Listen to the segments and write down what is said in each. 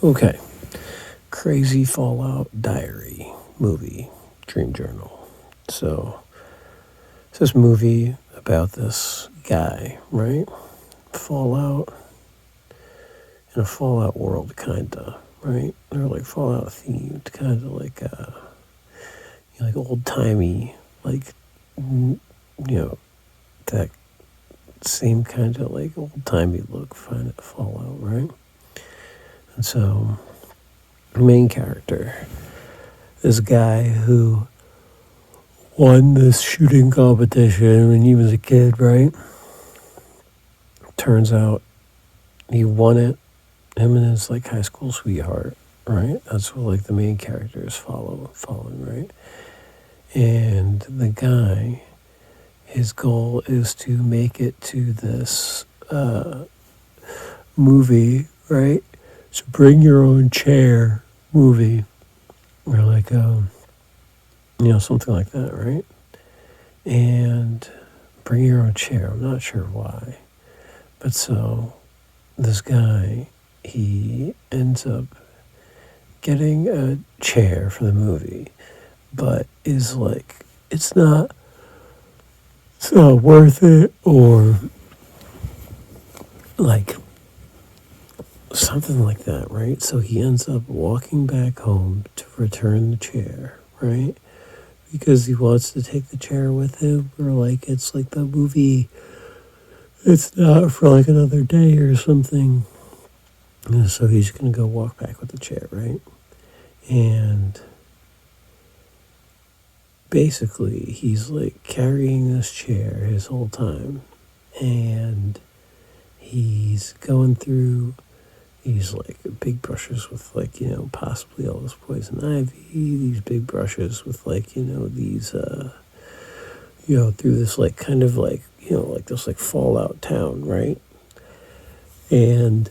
Okay. Crazy Fallout Diary movie, Dream Journal. So, it's this movie about this guy, right? Fallout, in a Fallout world, kinda, right? They're like Fallout themed, kinda like, like old timey, like, that same kind of like old timey look, find it Fallout, right? And so, the main character, this guy who won this shooting competition when he was a kid, right? Turns out he won it, him and his like high school sweetheart, right? That's what like the main character is following, right? And the guy, his goal is to make it to this movie, right? So bring your own chair movie, or like something like that, right? And bring your own chair. I'm not sure why, but so this guy, he ends up getting a chair for the movie, but is like it's not worth it, or like something like that, right? So he ends up walking back home to return the chair, right? Because he wants to take the chair with him, or like it's like the movie, it's not for like another day or something. And so he's gonna go walk back with the chair, right? And basically he's like carrying this chair his whole time, and he's going through these like big brushes with like possibly all this poison ivy, these big brushes with like these through this like kind of like like this like fallout town, right? And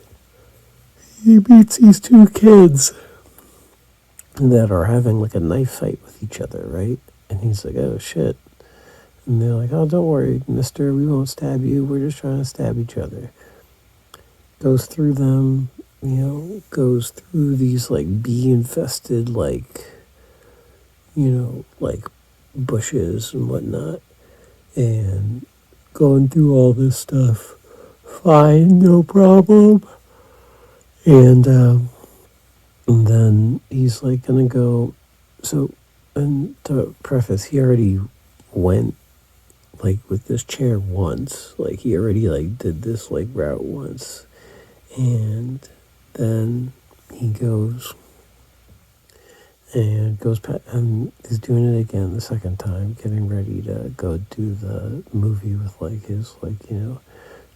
he meets these two kids that are having like a knife fight with each other, right? And he's like, oh shit. And they're like, oh, don't worry, mister, we won't stab you, we're just trying to stab each other. Goes through them, goes through these like bee infested like like bushes and whatnot, and going through all this stuff fine, no problem. And then he's like gonna go. So, and to preface, he already went like with this chair once. Like he already like did this like route once, and then he goes back and is doing it again the second time, getting ready to go do the movie with like his like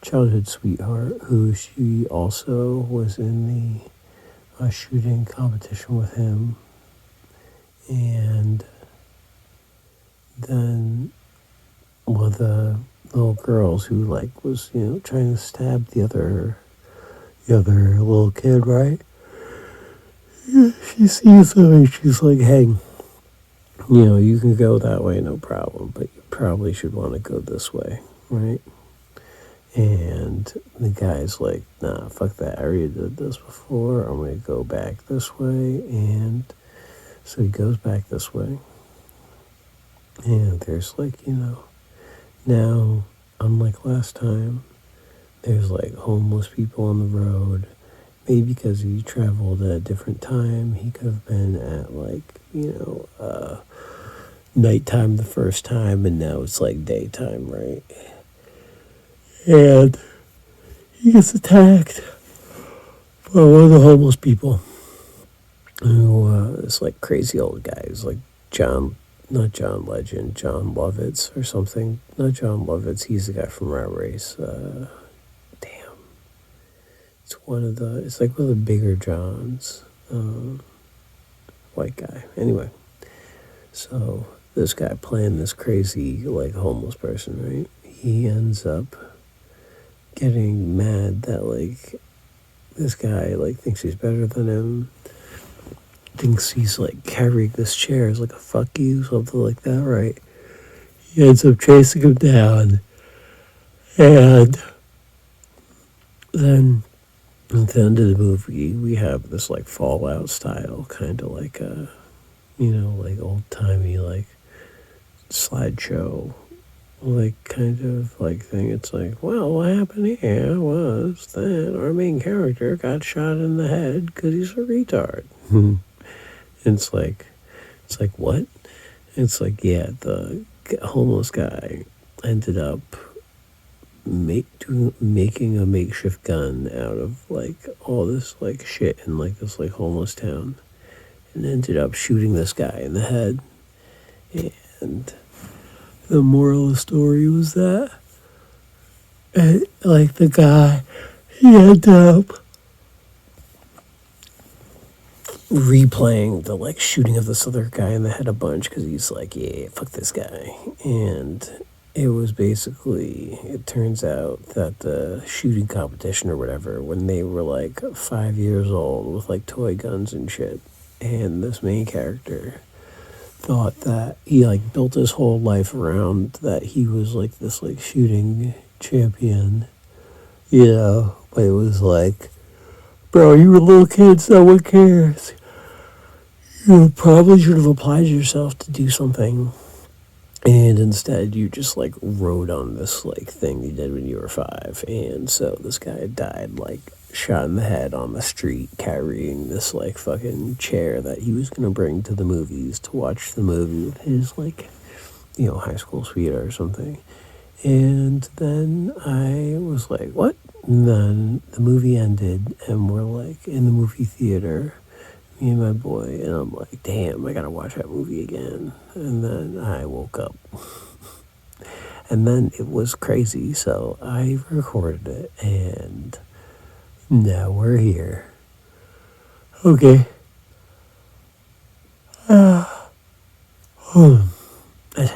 childhood sweetheart, who she also was in the shooting competition with him. And then one of the little girls who like was trying to stab the other little kid, right? She sees him and she's like, hey, you can go that way, no problem, but you probably should want to go this way, right? And the guy's like, nah, fuck that, I already did this before, I'm going to go back this way. And so he goes back this way. And there's like, now, unlike last time, there's like homeless people on the road. Maybe because he traveled at a different time, he could have been at like, nighttime the first time, and now it's like daytime, right? And he gets attacked by one of the homeless people, who this like crazy old guy who's like not John Legend, John Lovitz or something. Not John Lovitz, he's the guy from Rat Race. It's like one of the bigger Johns. White guy. Anyway, so this guy playing this crazy, like, homeless person, right? He ends up getting mad that, like, this guy, like, thinks he's better than him. Thinks he's, like, carrying this chair as, like, a fuck you, something like that, right? He ends up chasing him down. And then At the end of the movie, we have this like Fallout style, kind of like a, like old timey like slideshow, like kind of like thing. It's like, well, what happened here was that our main character got shot in the head because he's a retard. it's like, it's like what? It's like, yeah, the homeless guy ended up making a makeshift gun out of like all this like shit in like this like homeless town, and ended up shooting this guy in the head. And the moral of the story was that like the guy, he ended up replaying the like shooting of this other guy in the head a bunch because he's like, yeah, fuck this guy. And it was basically, it turns out that the shooting competition or whatever, when they were like 5 years old with like toy guns and shit, and this main character thought that he like built his whole life around that he was like this like shooting champion, but it was like, bro, you were a little kid, so what cares? You probably should have applied yourself to do something. And instead, you just like rode on this like thing you did when you were 5. And so this guy died like shot in the head on the street carrying this like fucking chair that he was gonna bring to the movies to watch the movie with his like, high school sweetheart or something. And then I was like, what? And then the movie ended, and we're like in the movie theater, me and my boy, and I'm like, damn, I gotta watch that movie again. And then I woke up. And then it was crazy, so I recorded it, and now we're here. Okay. That's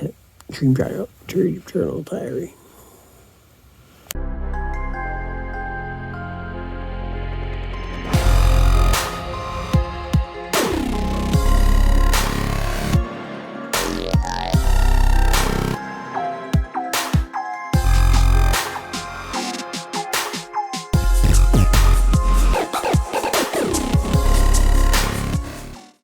it. Dream Journal Diary.